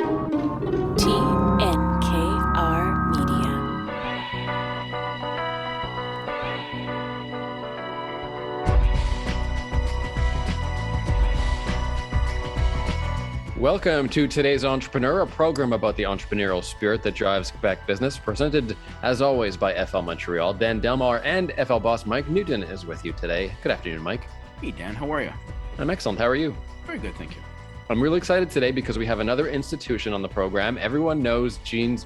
TNKR Media. Welcome to today's Entrepreneur, a program about the entrepreneurial spirit that drives Quebec business, presented as always by FL Montreal. Dan Delmar and FL boss Mike Newton is with you today. Good afternoon, Mike. Hey, Dan, how are you? I'm excellent. How are you? Very good, thank you. I'm really excited today because we have another institution on the program. Everyone knows Jeans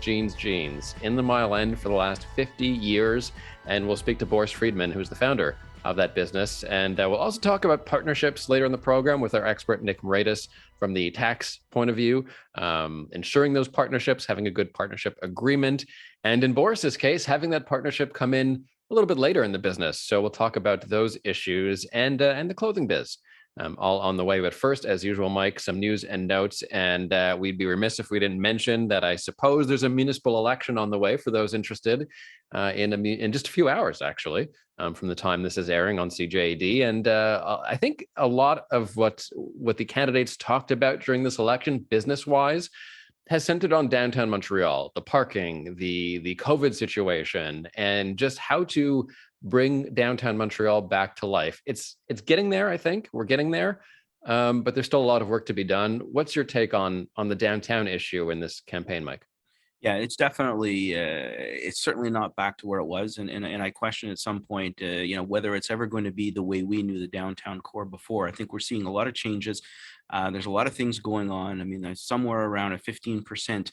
in the Mile End for the last 50 years. And we'll speak to Borys Fridman, who's the founder of that business. And we'll also talk about partnerships later in the program with our expert, Nickmoradis, from the tax point of view, ensuring those partnerships, having a good partnership agreement. And in Borys's case, having that partnership come in a little bit later in the business. So we'll talk about those issues and the clothing biz. All on the way. But first, as usual, Mike, some news and notes. And we'd be remiss if we didn't mention that I suppose there's a municipal election on the way for those interested in just a few hours, actually, from the time this is airing on CJAD. And I think a lot of what the candidates talked about during this election, business-wise, has centered on downtown Montreal, the parking, the COVID situation, and just how to bring downtown Montreal back to life. It's getting there, I think. We're getting there, but there's still a lot of work to be done. What's your take on the downtown issue in this campaign, Mike? Yeah, it's definitely, it's certainly not back to where it was. And I question at some point, whether it's ever going to be the way we knew the downtown core before. I think we're seeing a lot of changes. There's a lot of things going on. I mean, there's somewhere around a 15%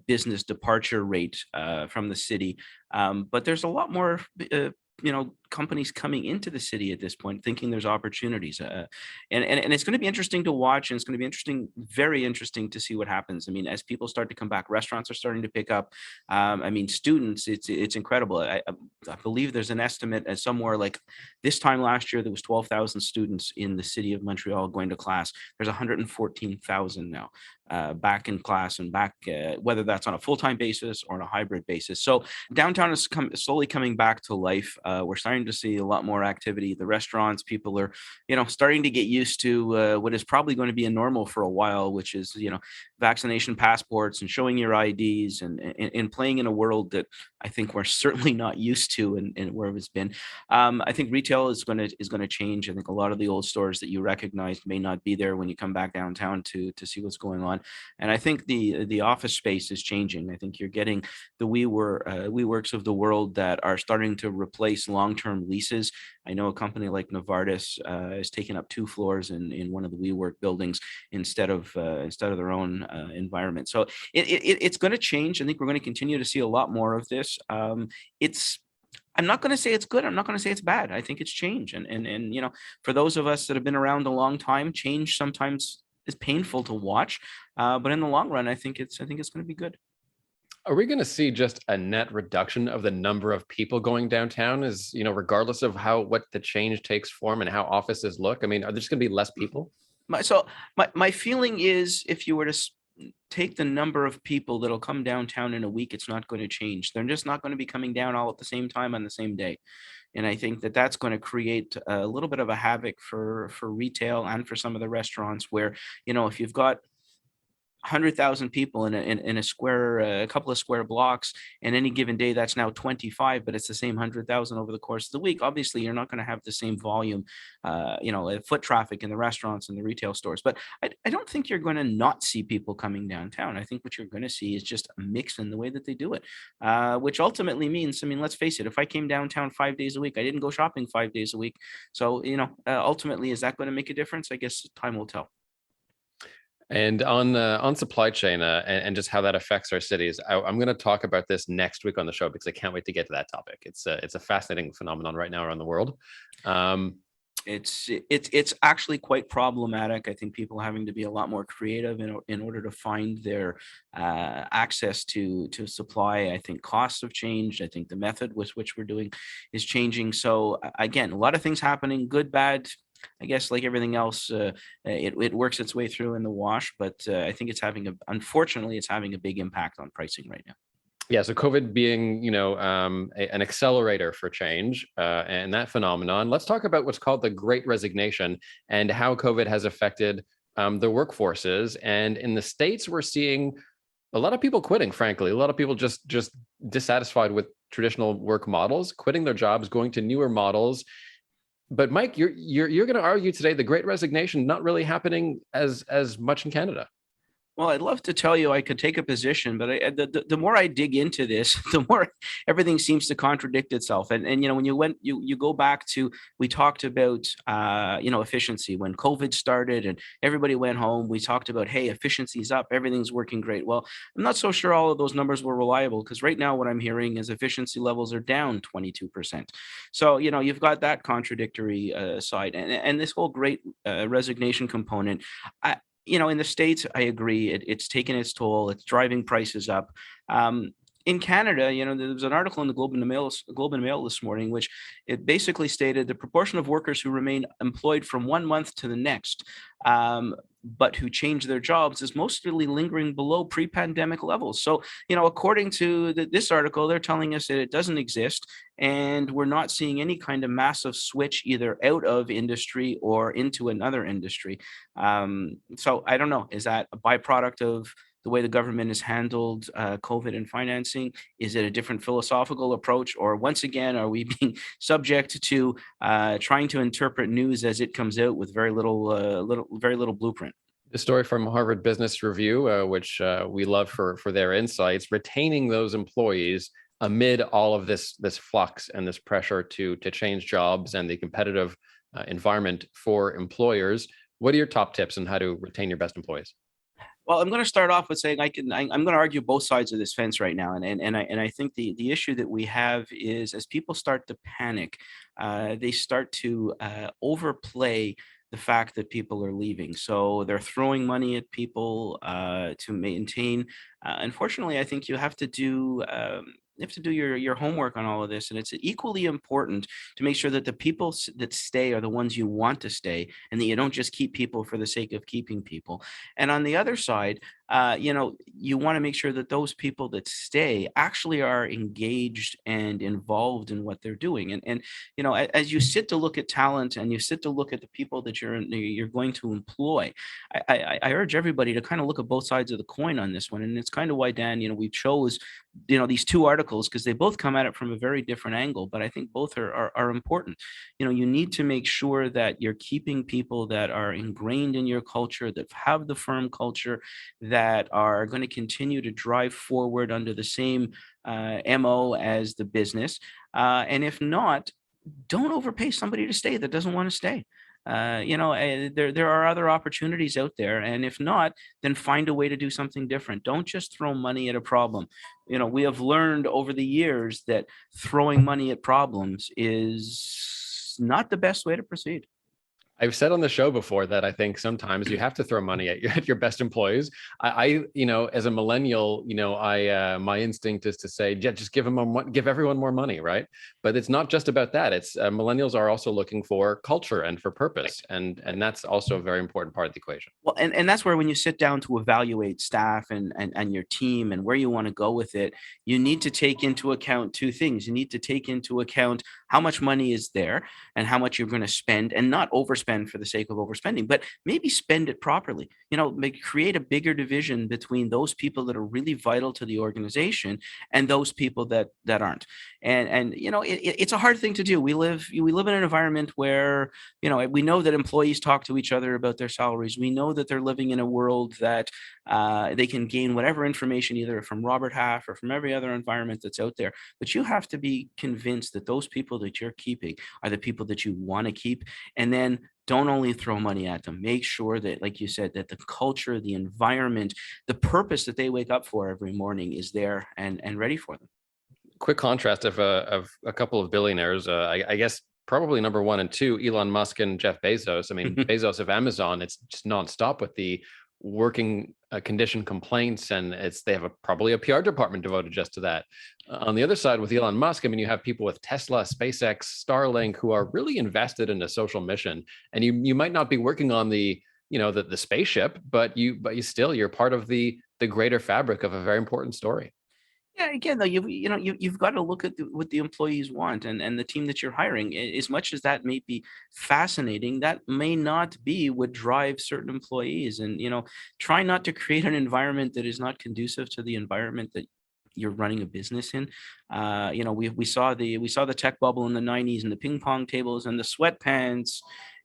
business departure rate from the city. But there's a lot more companies coming into the city at this point thinking there's opportunities, and it's going to be interesting to watch, and it's going to be very interesting to see what happens. I mean, as people start to come back, restaurants are starting to pick up. I mean, students, it's incredible. I believe there's an estimate at somewhere like this time last year there was 12,000 students in the city of Montreal going to class. There's 114,000 now back in class and back, whether that's on a full-time basis or on a hybrid basis. So downtown is slowly coming back to life. We're starting to see a lot more activity. The restaurants, people are, starting to get used to what is probably going to be a normal for a while, which is, vaccination passports and showing your IDs and playing in a world that I think we're certainly not used to and where it's been. I think retail is going to change. I think a lot of the old stores that you recognized may not be there when you come back downtown to see what's going on. And I think the office space is changing. I think you're getting the WeWorks of the world that are starting to replace long-term leases. I know a company like Novartis is taking up 2 floors in one of the WeWork buildings instead of their own environment. So it's going to change. I think we're going to continue to see a lot more of this. I'm not going to say it's good. I'm not going to say it's bad. I think it's change. And for those of us that have been around a long time, change sometimes is painful to watch. But in the long run, I think it's going to be good. Are we going to see just a net reduction of the number of people going downtown, regardless of what the change takes form and how offices look? I mean, are there just going to be less people? My feeling is if you were to take the number of people that'll come downtown in a week, it's not going to change. They're just not going to be coming down all at the same time on the same day. And I think that that's going to create a little bit of a havoc for retail and for some of the restaurants where, if you've got 100,000 people in a couple of square blocks, and any given day that's now 25, but it's the same 100,000 over the course of the week. Obviously, you're not going to have the same volume, foot traffic in the restaurants and the retail stores. But I don't think you're going to not see people coming downtown. I think what you're going to see is just a mix in the way that they do it, which ultimately means, let's face it, if I came downtown 5 days a week, I didn't go shopping 5 days a week. So, ultimately, is that going to make a difference? I guess time will tell. And on supply chain and just how that affects our cities, I'm going to talk about this next week on the show because I can't wait to get to that topic. It's a fascinating phenomenon right now around the world. It's actually quite problematic. I think people are having to be a lot more creative in order to find their access to supply. I think costs have changed. I think the method with which we're doing is changing. So again, a lot of things happening, good, bad. I guess like everything else, it works its way through in the wash, but I think unfortunately, it's having a big impact on pricing right now. Yeah, so COVID being, an accelerator for change and that phenomenon. Let's talk about what's called the Great Resignation and how COVID has affected their workforces. And in the States, we're seeing a lot of people quitting, frankly. A lot of people just dissatisfied with traditional work models, quitting their jobs, going to newer models. But Mike, you're going to argue today the Great Resignation not really happening as much in Canada. Well, I'd love to tell you I could take a position, but the more I dig into this, the more everything seems to contradict itself. And when you go back to, we talked about efficiency when COVID started and everybody went home. We talked about, hey, efficiency's up, everything's working great. Well, I'm not so sure all of those numbers were reliable, because right now what I'm hearing is efficiency levels are down 22%. So you've got that contradictory side, and this whole Great Resignation component. In the States, I agree, it's taken its toll. It's driving prices up. In Canada, there was an article in the Globe and Mail this morning, which it basically stated the proportion of workers who remain employed from 1 month to the next, but who change their jobs, is mostly lingering below pre-pandemic levels. So, according to this article, they're telling us that it doesn't exist, and we're not seeing any kind of massive switch either out of industry or into another industry. So I don't know, is that a byproduct of the way the government has handled COVID and financing? Is it a different philosophical approach, or once again, are we being subject to trying to interpret news as it comes out with very little blueprint? The story from Harvard Business Review, which we love for their insights, retaining those employees amid all of this flux and this pressure to change jobs and the competitive environment for employers. What are your top tips on how to retain your best employees? Well, I'm going to start off with saying I'm going to argue both sides of this fence right now, and I think the issue that we have is, as people start to panic, they start to overplay the fact that people are leaving. So they're throwing money at people to maintain. Unfortunately, I think you have to do your homework on all of this, and it's equally important to make sure that the people that stay are the ones you want to stay, and that you don't just keep people for the sake of keeping people. And on the other side, you want to make sure that those people that stay actually are engaged and involved in what they're doing. And as you sit to look at talent and you sit to look at the people that you're going to employ, I urge everybody to kind of look at both sides of the coin on this one. And it's kind of why, Dan, we chose these two articles, because they both come at it from a very different angle, but I think both are important. You need to make sure that you're keeping people that are ingrained in your culture, that have the firm culture, that are going to continue to drive forward under the same MO as the business. And if not, don't overpay somebody to stay that doesn't want to stay. There are other opportunities out there, and if not, then find a way to do something different. Don't just throw money at a problem. We have learned over the years that throwing money at problems is not the best way to proceed. I've said on the show before that I think sometimes you have to throw money at your best employees. As a millennial, my instinct is to say, yeah, just give everyone more money, right? But it's not just about that. It's millennials are also looking for culture and for purpose, and that's also a very important part of the equation. Well, and that's where, when you sit down to evaluate staff and your team and where you want to go with it, you need to take into account two things. You need to take into account how much money is there and how much you're going to spend, and not overspend for the sake of overspending, but maybe spend it properly. Create a bigger division between those people that are really vital to the organization and those people that aren't. And it's a hard thing to do. We live in an environment where we know that employees talk to each other about their salaries. We know that they're living in a world that they can gain whatever information either from Robert Half or from every other environment that's out there. But you have to be convinced that those people that you're keeping are the people that you want to keep. And then don't only throw money at them. Make sure that, like you said, that the culture, the environment, the purpose that they wake up for every morning is there and ready for them. Quick contrast of a couple of billionaires. I guess probably number one and two, Elon Musk and Jeff Bezos. I mean, Bezos of Amazon, it's just nonstop with the working condition complaints, and they have probably a PR department devoted just to that. On the other side, with Elon Musk, I mean, you have people with Tesla, SpaceX, Starlink, who are really invested in a social mission, and you might not be working on the spaceship, but you're part of the greater fabric of a very important story. Yeah, again, though, you've got to look at what the employees want and the team that you're hiring. As much as that may be fascinating, that may not be what drives certain employees. And try not to create an environment that is not conducive to the environment that you're running a business in. We saw the tech bubble in the '90s and the ping pong tables and the sweatpants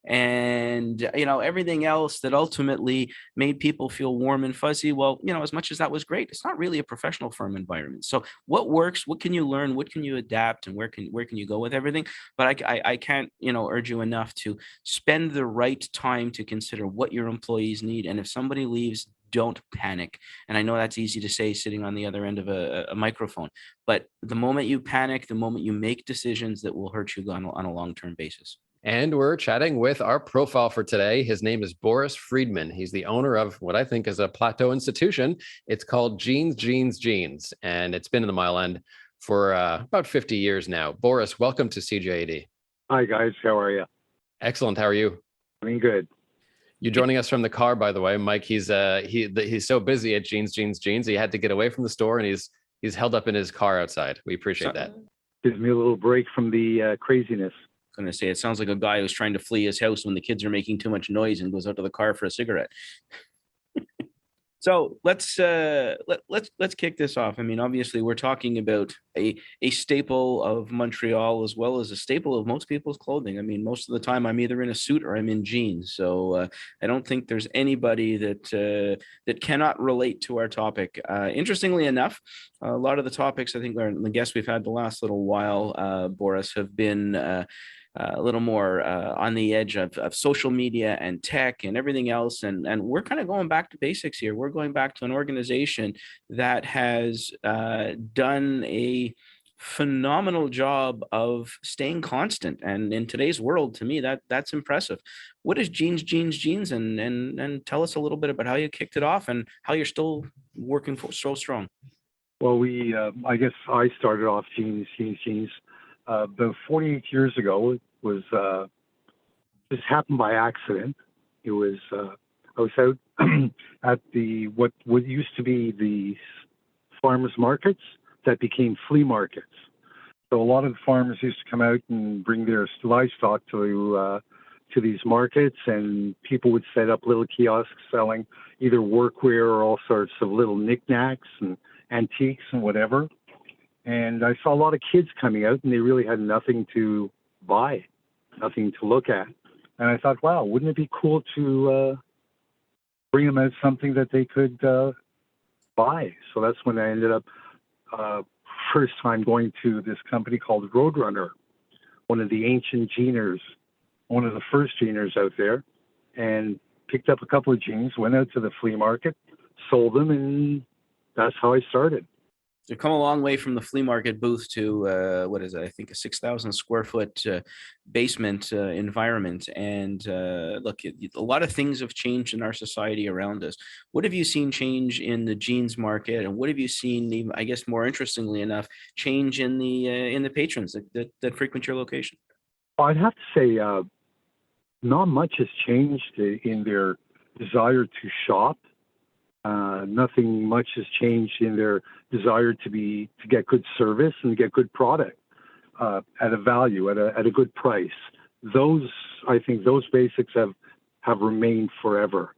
and everything else that ultimately made people feel warm and fuzzy. Well, as much as that was great, it's not really a professional firm environment. So what works? What can you learn? What can you adapt? And where can you go with everything? But I can't urge you enough to spend the right time to consider what your employees need. And if somebody leaves, don't panic. And I know that's easy to say sitting on the other end of a microphone, but the moment you panic, the moment you make decisions that will hurt you on a long-term basis. And we're chatting with our profile for today. His name is Borys Fridman. He's the owner of what I think is a plateau institution. It's called Jeans, and it's been in the Mile End for about 50 years now. Borys, welcome to CJAD. Hi, guys. How are you? Excellent. How are you? I'm good. You joining us from the car, by the way, Mike. He's so busy at Jeans. He had to get away from the store, and he's held up in his car outside. We appreciate that. Gives me a little break from the craziness. Going to say it sounds like a guy who's trying to flee his house when the kids are making too much noise and goes out to the car for a cigarette. So let's kick this off. I mean, obviously, we're talking about a staple of Montreal as well as a staple of most people's clothing. I mean, most of the time, I'm either in a suit or I'm in jeans. So I don't think there's anybody that cannot relate to our topic. Interestingly enough, a lot of the topics I think the guests we've had the last little while, Borys, have been a little more on the edge of social media and tech and everything else. And we're kind of going back to basics here. We're going back to an organization that has done a phenomenal job of staying constant. And in today's world, to me, that's impressive. What is Jeans? And tell us a little bit about how you kicked it off and how you're still working so strong. Well, I guess I started off Jeans. About 48 years ago. It was just happened by accident. It was I was out at what used to be the farmers markets that became flea markets. So a lot of the farmers used to come out and bring their livestock to these markets, and people would set up little kiosks selling either workwear or all sorts of little knickknacks and antiques and whatever. And I saw a lot of kids coming out, and they really had nothing to buy, nothing to look at. And I thought, wow, wouldn't it be cool to bring them out something that they could buy? So that's when I ended up first time going to this company called Roadrunner, one of the ancient jeaners, one of the first jeaners out there, and picked up a couple of jeans, went out to the flea market, sold them, and that's how I started. They've come a long way from the flea market booth to what is it? I think a 6,000 square foot basement environment. And look, a lot of things have changed in our society around us. What have you seen change in the jeans market, and what have you seen, even, I guess, more interestingly enough, change in the patrons that frequent your location? I'd have to say, not much has changed in their desire to shop. Nothing much has changed in their desire to get good service and get good product at a value, at a good price. I think those basics have remained forever.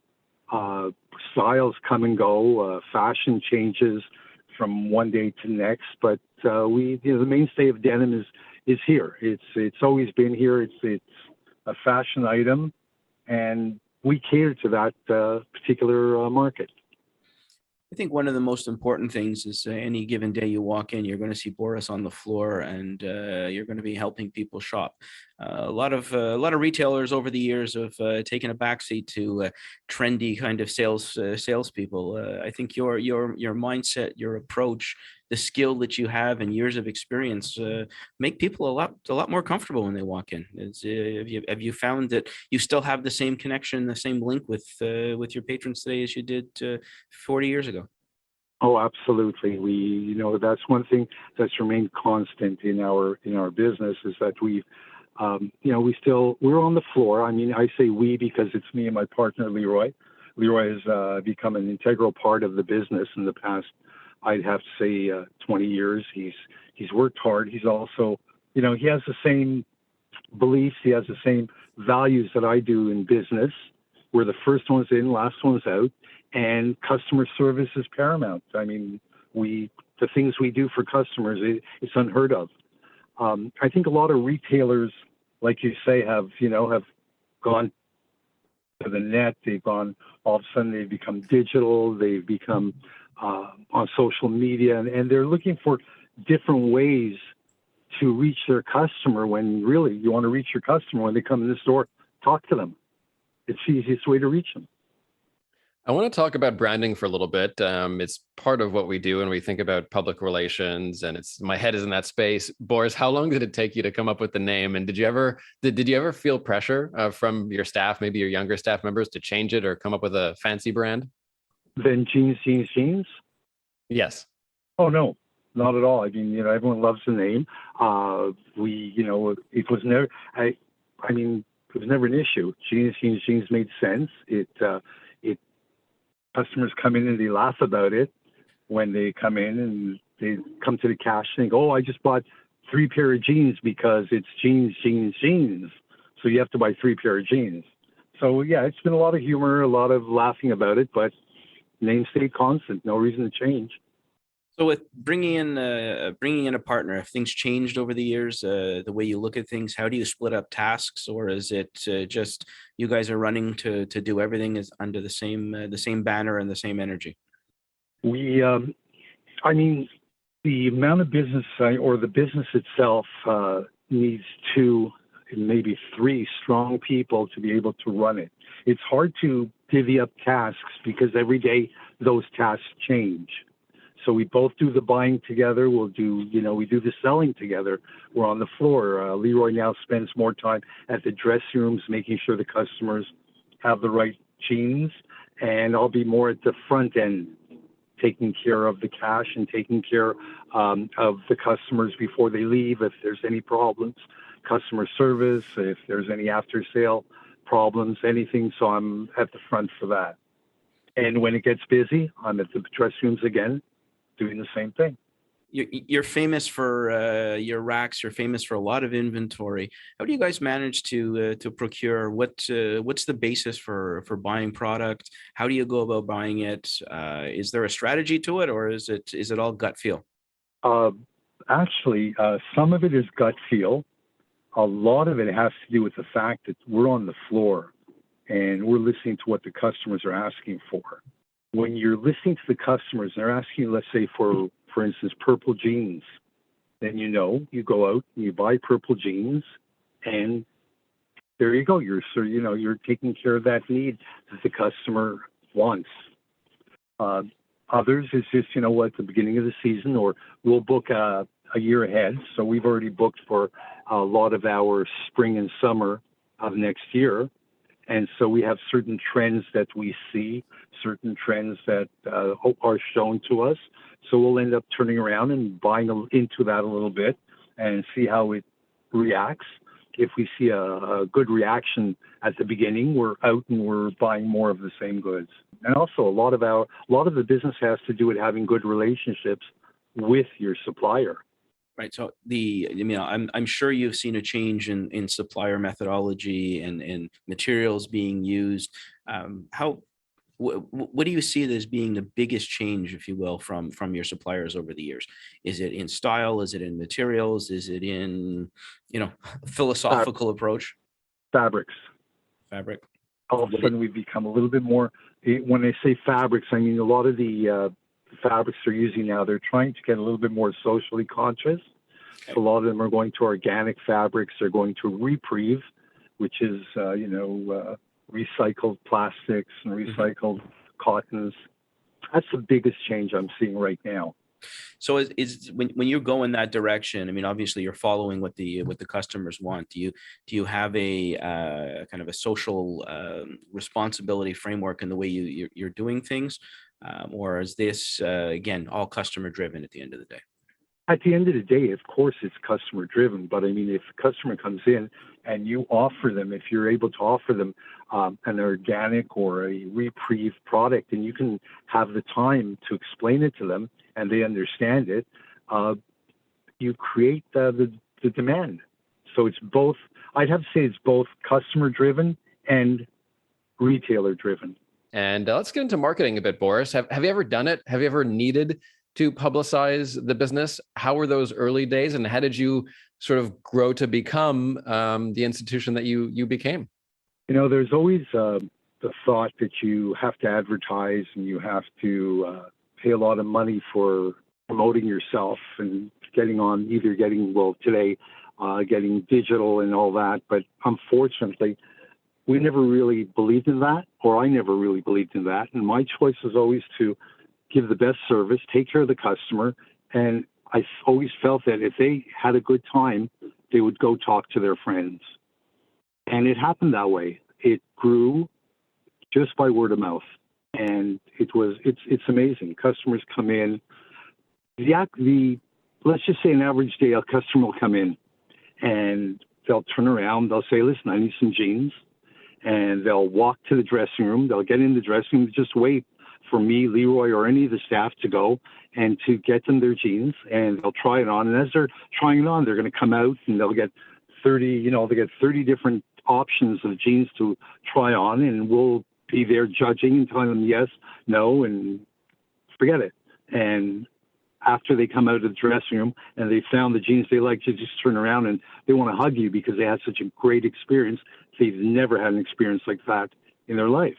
Styles come and go, fashion changes from one day to next, but the mainstay of denim is here. It's always been here. It's a fashion item, and we cater to that particular market. I think one of the most important things is any given day you walk in, you're going to see Borys on the floor, and you're going to be helping people shop. A lot of retailers over the years have taken a backseat to trendy kind of salespeople. I think your mindset, your approach, the skill that you have, and years of experience make people a lot more comfortable when they walk in. Have you found that you still have the same connection, the same link with your patrons today as you did 40 years ago? Oh, absolutely. That's one thing that's remained constant in our business is that we're on the floor. I mean, I say we because it's me and my partner, Leroy. Leroy has become an integral part of the business in the past I'd have to say 20 years. He's worked hard. He's also, he has the same beliefs. He has the same values that I do in business. We're the first ones in, last ones out, and customer service is paramount. I mean, the things we do for customers, it's unheard of. I think a lot of retailers, like you say, have gone to the net. They've gone, all of a sudden they've become digital. They've become on social media, and they're looking for different ways to reach their customer, when really you want to reach your customer when they come in the store. Talk to them. It's the easiest way to reach them. I want to talk about branding for a little bit. It's part of what we do when we think about public relations, and my head is in that space. Borys, how long did it take you to come up with the name? And did you ever feel pressure from your staff, maybe your younger staff members, to change it or come up with a fancy brand? Then jeans. Yes. Oh no, not at all. I mean, everyone loves the name. It was never. It was never an issue. Jeans made sense. It customers come in and they laugh about it when they come in and they come to the cash and go, "Oh, I just bought 3 pair of jeans because it's jeans. So you have to buy 3 pair of jeans." So yeah, it's been a lot of humor, a lot of laughing about it, but name stayed constant. No reason to change. So with bringing in a partner, have things changed over the years? The way you look at things, how do you split up tasks, or is it just you guys are running to do everything is under the same banner and the same energy? We, the amount of business or the business itself needs 2, maybe 3 strong people to be able to run it. It's hard to divvy up tasks because every day those tasks change. So we both do the buying together. We do the selling together. We're on the floor. Leroy now spends more time at the dressing rooms, making sure the customers have the right jeans. And I'll be more at the front end, taking care of the cash and taking care of the customers before they leave. If there's any problems, customer service, if there's any after sale problems, anything. So I'm at the front for that. And when it gets busy, I'm at the dressing rooms again, doing the same thing. You're famous for your racks. You're famous for a lot of inventory. How do you guys manage to procure? What's the basis for buying product? How do you go about buying it? Is there a strategy to it, or is it all gut feel? Actually, some of it is gut feel. A lot of it has to do with the fact that we're on the floor and we're listening to what the customers are asking for. When you're listening to the customers, they're asking, let's say, for instance, purple jeans, then you go out and you buy purple jeans, and there you go. You're taking care of that need that the customer wants. Others is just, at the beginning of the season, or we'll book a year ahead. So we've already booked for a lot of our spring and summer of next year. And so we have certain trends that we see, certain trends that are shown to us. So we'll end up turning around and buying into that a little bit and see how it reacts. If we see a good reaction at the beginning, we're out and we're buying more of the same goods. And also a lot of the business has to do with having good relationships with your supplier. Right. So I'm sure you've seen a change in supplier methodology and materials being used. What do you see as being the biggest change, if you will, from your suppliers over the years? Is it in style? Is it in materials? Is it in, philosophical approch? Fabric. All of a sudden we've become a little bit more, when I say fabrics, I mean a lot of the fabrics they're using now, they're trying to get a little bit more socially conscious. Okay. So a lot of them are going to organic fabrics. They're going to Reprieve, which is, recycled plastics and recycled cottons. That's the biggest change I'm seeing right now. So is when you go in that direction, I mean, obviously you're following what the customers want. Do you have a kind of a social responsibility framework in the way you're doing things? Or is this, again, all customer driven at the end of the day? at the end of the day, of course, it's customer driven. But I mean, if a customer comes in and you offer them, if you're able to offer them an organic or a reprieve product, and you can have the time to explain it to them and they understand it, you create the demand. So it's both, I'd have to say it's both customer driven and retailer driven. And let's get into marketing a bit, Borys. Have you ever done it? Have you ever needed to publicize the business? How were those early days, and how did you sort of grow to become the institution that you became? You know, there's always the thought that you have to advertise and you have to pay a lot of money for promoting yourself and getting digital and all that. But unfortunately, we never really believed in that, or I never really believed in that. And my choice was always to give the best service, take care of the customer. And I always felt that if they had a good time, they would go talk to their friends. And it happened that way. It grew just by word of mouth. And it's amazing. Customers come in. Let's just say an average day, a customer will come in and they'll turn around. They'll say, listen, I need some jeans. And they'll walk to the dressing room. They'll get in the dressing room, just wait for me, Leroy, or any of the staff to go and to get them their jeans, and they'll try it on. And as they're trying it on, they're going to come out and they'll get 30 different options of jeans to try on, and we'll be there judging and telling them yes, no, and forget it. And after they come out of the dressing room and they found the jeans they like, to just turn around and they want to hug you because they had such a great experience. They've never had an experience like that in their life.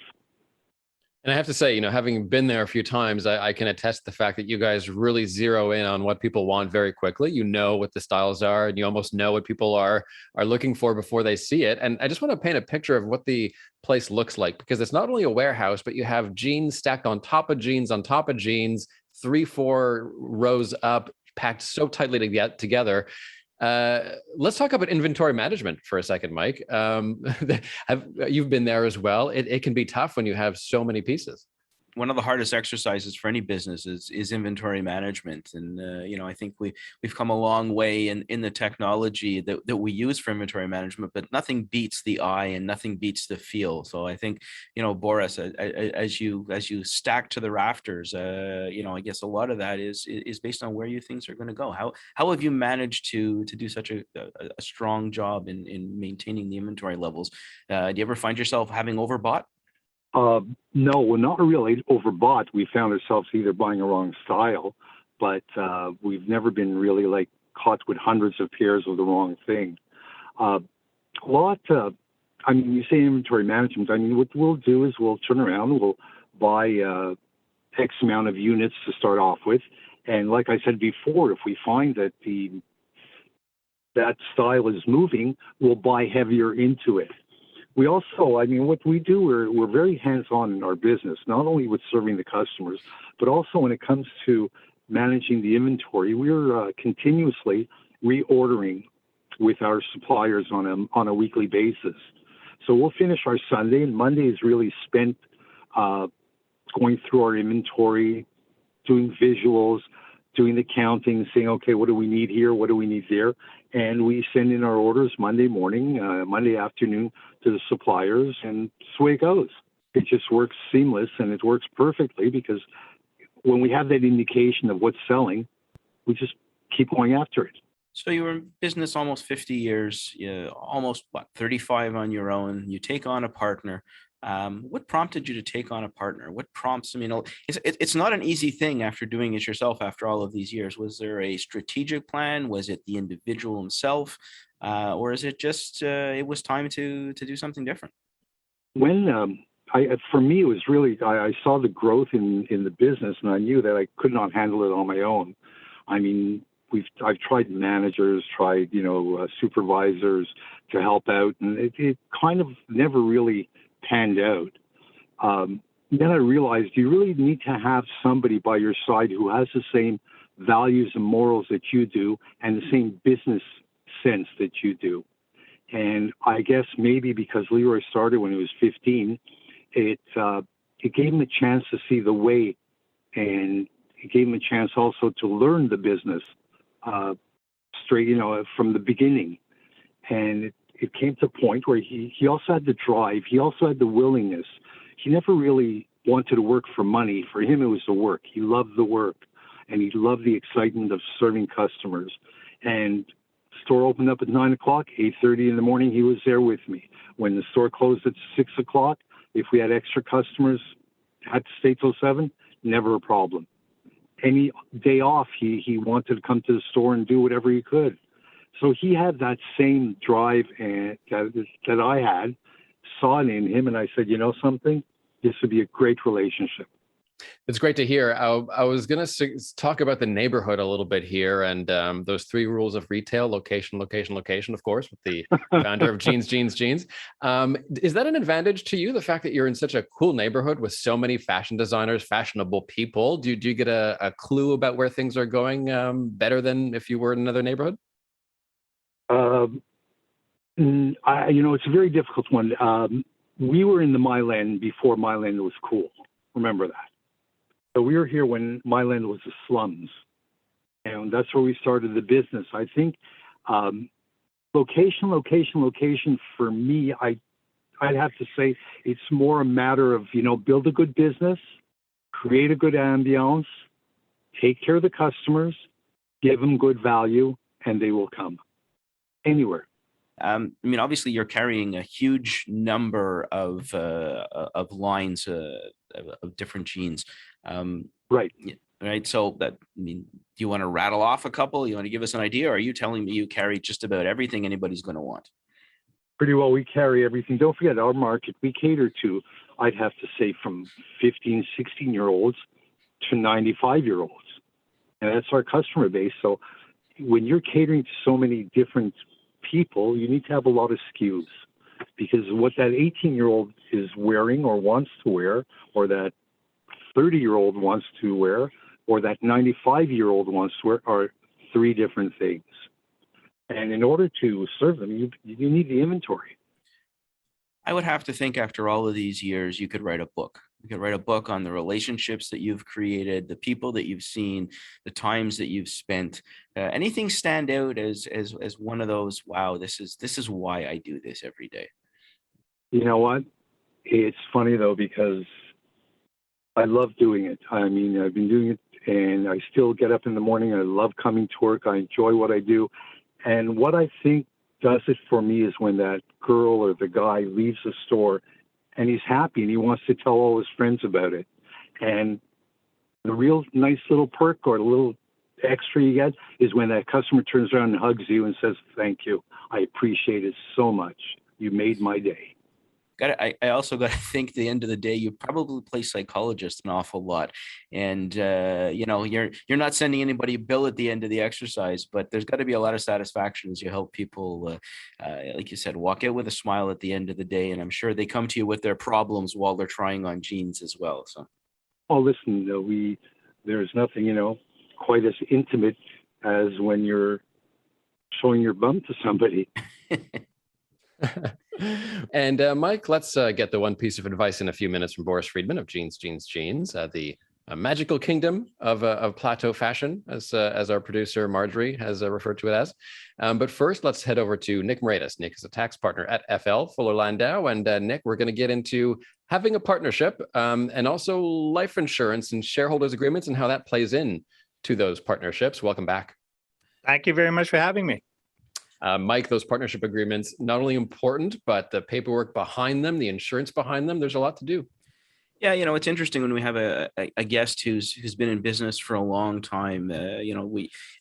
And I have to say, you know, having been there a few times, I can attest to the fact that you guys really zero in on what people want very quickly. You know what the styles are, and you almost know what people are looking for before they see it. And I just want to paint a picture of what the place looks like, because it's not only a warehouse, but you have jeans stacked on top of jeans, 3-4 rows up, packed so tightly together. Let's talk about inventory management for a second, Mike. You've been there as well. It can be tough when you have so many pieces. One of the hardest exercises for any business is inventory management. And, I think we've come a long way in the technology that we use for inventory management, but nothing beats the eye and nothing beats the feel. So I think, Borys, as you stack to the rafters, I guess a lot of that is based on where you think are going to go. How have you managed to do such a strong job in maintaining the inventory levels? Do you ever find yourself having overbought? No, we're not really overbought. We found ourselves either buying a wrong style, but we've never been really caught with hundreds of pairs of the wrong thing. You say inventory management. I mean, what we'll do is we'll turn around and we'll buy X amount of units to start off with. And like I said before, if we find that that style is moving, we'll buy heavier into it. We also, what we do, we're very hands-on in our business, not only with serving the customers, but also when it comes to managing the inventory. We're continuously reordering with our suppliers on a weekly basis. So we'll finish our Sunday, and Monday is really spent going through our inventory, doing visuals, doing the counting, saying, okay, what do we need here? What do we need there? And we send in our orders Monday morning, Monday afternoon to the suppliers, and that's the way it goes. It just works seamless, and it works perfectly because when we have that indication of what's selling, we just keep going after it. So you were in business almost 50 years, almost 35 on your own. You take on a partner. What prompted you to take on a partner? What prompts, it's not an easy thing after doing it yourself after all of these years. Was there a strategic plan? Was it the individual himself? Or is it just, it was time to do something different? For me, it was really, I saw the growth in the business, and I knew that I could not handle it on my own. I've tried managers, supervisors to help out, and it kind of never really panned out. Then I realized you really need to have somebody by your side who has the same values and morals that you do and the same business sense that you do. And I guess maybe because Leroy started when he was 15, it gave him a chance to see the way, and it gave him a chance also to learn the business uh, straight, from the beginning. And it came to a point where he also had the drive. He also had the willingness. He never really wanted to work for money. For him, it was the work. He loved the work, and he loved the excitement of serving customers. And store opened up at 9 o'clock, 8:30 in the morning, he was there with me. When the store closed at 6 o'clock, if we had extra customers, had to stay till 7, never a problem. Any day off, he wanted to come to the store and do whatever he could. So he had that same drive and that I had, saw it in him, and I said, you know something? This would be a great relationship. It's great to hear. I was going to talk about the neighborhood a little bit here, and those 3 rules of retail: location, location, location, of course, with the founder of Jeans. Is that an advantage to you, the fact that you're in such a cool neighborhood with so many fashion designers, fashionable people? Do you get a clue about where things are going better than if you were in another neighborhood? It's a very difficult one. We were in the Myland before Myland was cool. Remember that. So we were here when Myland was the slums, and that's where we started the business. I think location for me, I'd have to say it's more a matter of, build a good business, create a good ambiance, take care of the customers, give them good value, and they will come anywhere. Obviously, you're carrying a huge number of lines of different jeans. Right. Right. So do you want to rattle off a couple? You want to give us an idea? Or are you telling me you carry just about everything anybody's going to want? Pretty well, we carry everything. Don't forget, our market, we cater to, I'd have to say, from 15, 16-year-olds to 95-year-olds. And that's our customer base. So when you're catering to so many different people, you need to have a lot of SKUs, because what that 18-year-old is wearing or wants to wear, or that 30-year-old wants to wear, or that 95-year-old wants to wear, are 3 different things. And in order to serve them, you need the inventory. I would have to think after all of these years, you could write a book. You could write a book on the relationships that you've created, the people that you've seen, the times that you've spent. Anything stand out as one of those? Wow, this is why I do this every day. You know what? It's funny though, because I love doing it. I've been doing it, and I still get up in the morning. I love coming to work. I enjoy what I do, and what I think does it for me is when that girl or the guy leaves the store and he's happy and he wants to tell all his friends about it. And the real nice little perk or the little extra you get is when that customer turns around and hugs you and says, thank you. I appreciate it so much. You made my day. I also got to think at the end of the day, you probably play psychologist an awful lot, and you're not sending anybody a bill at the end of the exercise, but there's got to be a lot of satisfaction as you help people, like you said, walk out with a smile at the end of the day, and I'm sure they come to you with their problems while they're trying on jeans as well. So, listen, there's nothing quite as intimate as when you're showing your bum to somebody. And Mike, let's get the one piece of advice in a few minutes from Borys Fridman of Jeans, the magical kingdom of plateau fashion, as our producer Marjorie has referred to it as. But first, let's head over to Nickmoradis. Nick is a tax partner at FL Fuller Landau, and Nick, we're going to get into having a partnership and also life insurance and shareholders agreements and how that plays in to those partnerships. Welcome back. Thank you very much for having me. Mike, those partnership agreements, not only important, but the paperwork behind them, the insurance behind them, there's a lot to do. Yeah, it's interesting when we have a guest who's been in business for a long time.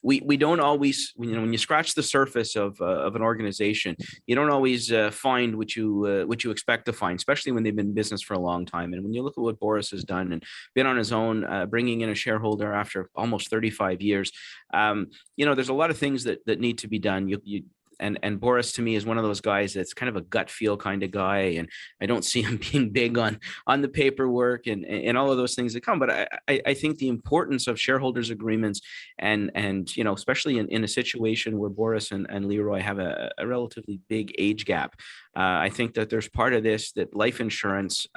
We don't always, when you scratch the surface of an organization, you don't always find what you expect to find, especially when they've been in business for a long time. And when you look at what Borys has done and been on his own, bringing in a shareholder after almost 35 years, there's a lot of things that need to be done. and Borys to me is one of those guys that's kind of a gut feel kind of guy, and I don't see him being big on the paperwork and all of those things that come. But I think the importance of shareholders agreements and especially in a situation where Borys and Leroy have a relatively big age gap. I think that there's part of this that life insurance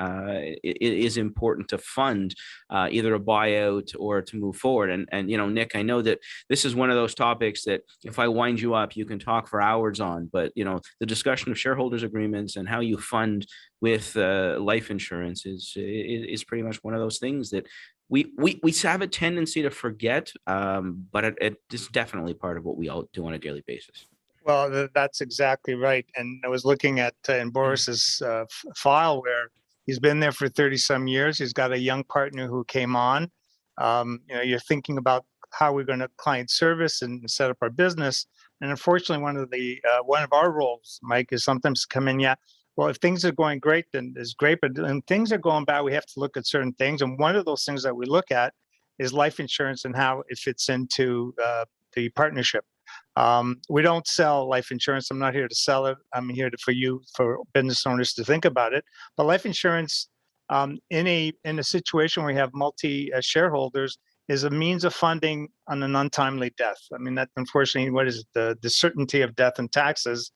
is important to fund either a buyout or to move forward. And Nick, I know that this is one of those topics that if I wind you up, you can talk for hours on. But the discussion of shareholders agreements and how you fund with life insurance is pretty much one of those things that we have a tendency to forget, but it is definitely part of what we all do on a daily basis. Well, that's exactly right. And I was looking at in Borys's file where he's been there for 30 some years. He's got a young partner who came on. You're thinking about how we're going to client service and set up our business. And unfortunately, one of our roles, Mike, is sometimes to come in. Yeah, well, if things are going great, then it's great. But when things are going bad, we have to look at certain things. And one of those things that we look at is life insurance and how it fits into the partnership. We don't sell life insurance. I'm not here to sell it. I'm here for business owners to think about it. But life insurance, in a situation where you have multi shareholders, is a means of funding on an untimely death. I mean, that unfortunately, what is it? The certainty of death and taxes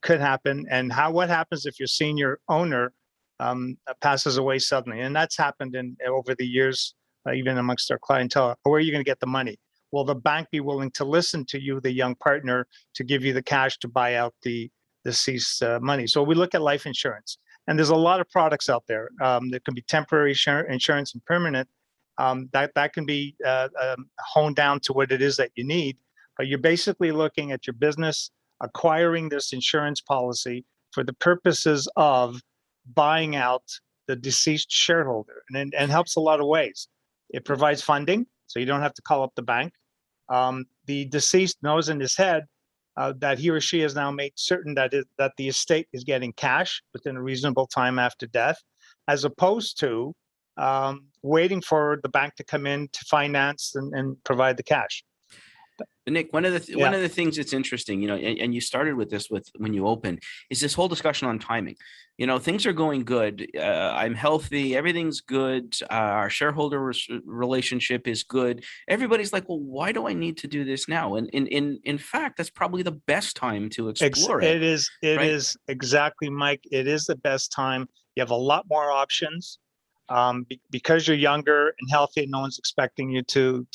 could happen. And what happens if your senior owner passes away suddenly? And that's happened over the years, even amongst our clientele. Where are you going to get the money? Will the bank be willing to listen to you, the young partner, to give you the cash to buy out the deceased money? So we look at life insurance, and there's a lot of products out there. There can be temporary insurance and permanent. That can be honed down to what it is that you need. But you're basically looking at your business acquiring this insurance policy for the purposes of buying out the deceased shareholder, and helps a lot of ways. It provides funding, so you don't have to call up the bank. The deceased knows in his head that he or she has now made certain that the estate is getting cash within a reasonable time after death, as opposed to waiting for the bank to come in to finance and provide the cash. Nick, one of the things that's interesting, and you started with this when you opened, is this whole discussion on timing. Things are going good. I'm healthy. Everything's good. Our shareholder relationship is good. Everybody's like, well, why do I need to do this now? And in fact, that's probably the best time to explore it. It is exactly, Mike. It is the best time. You have a lot more options. Because you're younger and healthy and no one's expecting you to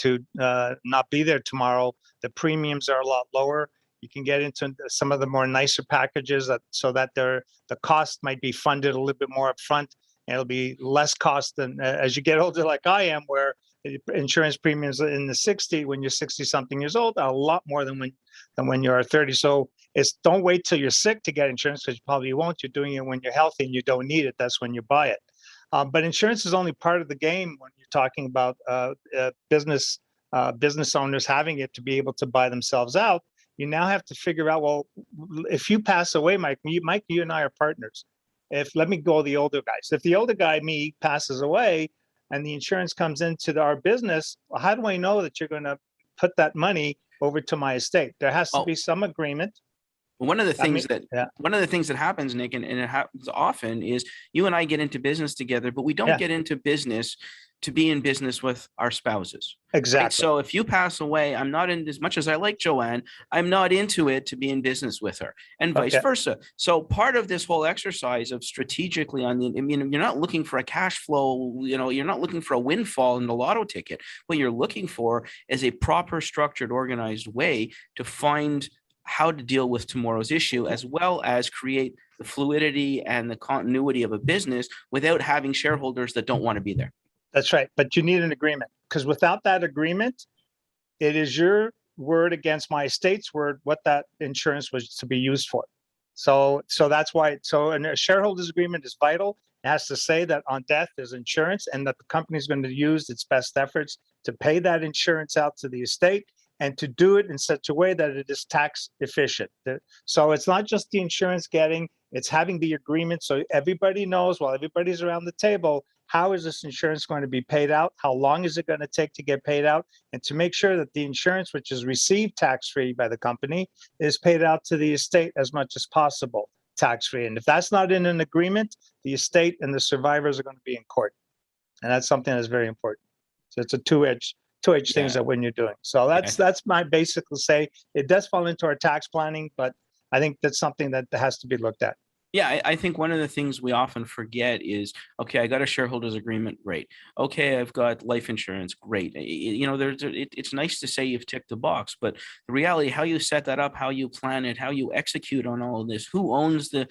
not be there tomorrow, the premiums are a lot lower. You can get into some of the more nicer packages so that the cost might be funded a little bit more upfront, and it'll be less cost than as you get older, like I am, where insurance premiums in the 60 when you're 60 something years old are a lot more than when you're 30. So don't wait till you're sick to get insurance, because you probably won't. You're doing it when you're healthy and you don't need it. That's when you buy it. But insurance is only part of the game when you're talking about business owners having it to be able to buy themselves out. You now have to figure out, well, if you pass away, Mike, you and I are partners. Let me go the older guys. If the older guy, me, passes away and the insurance comes into our business, well, how do I know that you're going to put that money over to my estate? There has to be some agreement. One of the things that happens, Nick, and it happens often, is you and I get into business together, but we don't get into business to be in business with our spouses. Exactly. Right? So if you pass away, I'm not in, as much as I like Joanne, I'm not into it to be in business with her, and vice versa. So part of this whole exercise of strategically you're not looking for a cash flow, you're not looking for a windfall in the lotto ticket. What you're looking for is a proper, structured, organized way to find how to deal with tomorrow's issue, as well as create the fluidity and the continuity of a business without having shareholders that don't want to be there. That's right. But you need an agreement, because without that agreement, it is your word against my estate's word what that insurance was to be used for. So that's why. So a shareholders agreement is vital. It has to say that on death there's insurance, and that the company is going to use its best efforts to pay that insurance out to the estate, and to do it in such a way that it is tax efficient. So it's not just the insurance it's having the agreement, so everybody knows, while everybody's around the table, how is this insurance going to be paid out? How long is it going to take to get paid out? And to make sure that the insurance, which is received tax-free by the company, is paid out to the estate as much as possible tax-free. And if that's not in an agreement, the estate and the survivors are going to be in court. And that's something that's very important. So it's a two-edged things that when you're doing. So that's my basically say. It does fall into our tax planning, but I think that's something that has to be looked at. Yeah, I think one of the things we often forget is, okay, I got a shareholders agreement, great. Okay, I've got life insurance, great. You know, it's nice to say you've ticked the box, but the reality, how you set that up, how you plan it, how you execute on all of this, who owns the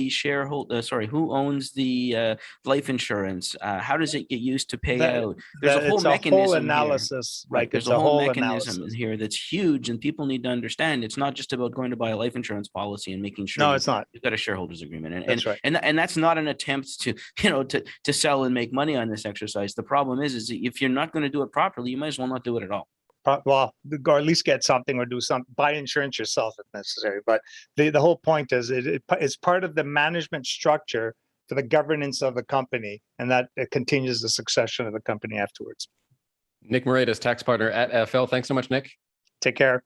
shareholder? Who owns the life insurance? How does it get used to pay out? There's a whole mechanism, whole analysis, here. Right? There's a whole mechanism in here that's huge, and people need to understand. It's not just about going to buy a life insurance policy and making sure. No, it's not. Got a shareholders agreement, that's right. And that's not an attempt to sell and make money on this exercise. The problem is if you're not going to do it properly, you might as well not do it at all. Well, or at least get something or do something, buy insurance yourself if necessary. But the whole point is it's part of the management structure for the governance of the company, and that it continues the succession of the company afterwards. Nickmoradis, tax partner at FL. Thanks so much, Nick. Take care.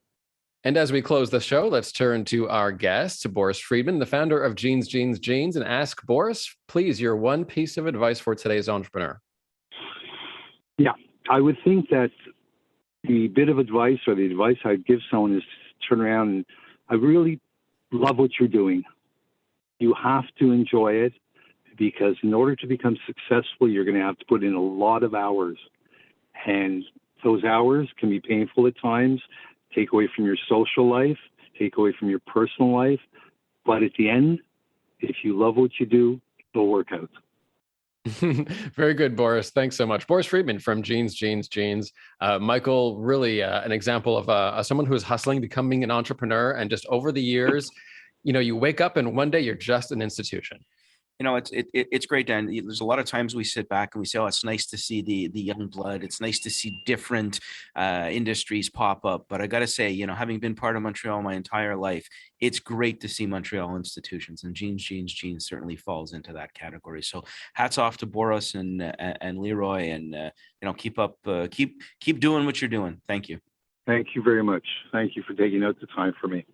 And as we close the show, let's turn to our guest, Borys Fridman, the founder of Jeans, and ask Borys, please, your one piece of advice for today's entrepreneur. Yeah, I would think that the bit of advice or the advice I'd give someone is to turn around and I really love what you're doing. You have to enjoy it because in order to become successful, you're going to have to put in a lot of hours. And those hours can be painful at times. Take away from your social life, take away from your personal life. But at the end, if you love what you do, it'll work out. Very good, Borys. Thanks so much. Borys Fridman from Jeans. Michael, really an example of someone who is hustling, becoming an entrepreneur. And just over the years, you wake up and one day you're just an institution. It's great, Dan. There's a lot of times we sit back and we say, oh, it's nice to see the young blood. It's nice to see different industries pop up. But I got to say, having been part of Montreal my entire life, it's great to see Montreal institutions, and Jeans certainly falls into that category. So hats off to Borys and Leroy, and keep doing what you're doing. Thank you. Thank you very much. Thank you for taking out the time for me.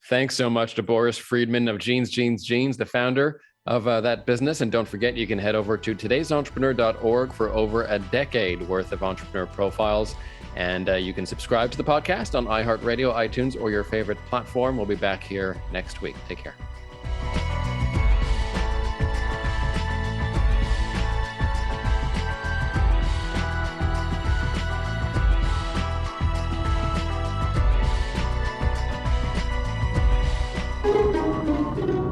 Thanks so much to Borys Fridman of Jeans, the founder of that business. And don't forget, you can head over to today'sentrepreneur.org for over a decade worth of entrepreneur profiles. And you can subscribe to the podcast on iHeartRadio, iTunes, or your favorite platform. We'll be back here next week. Take care.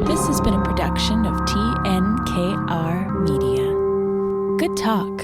This has been a production of TNKR Media. Good talk.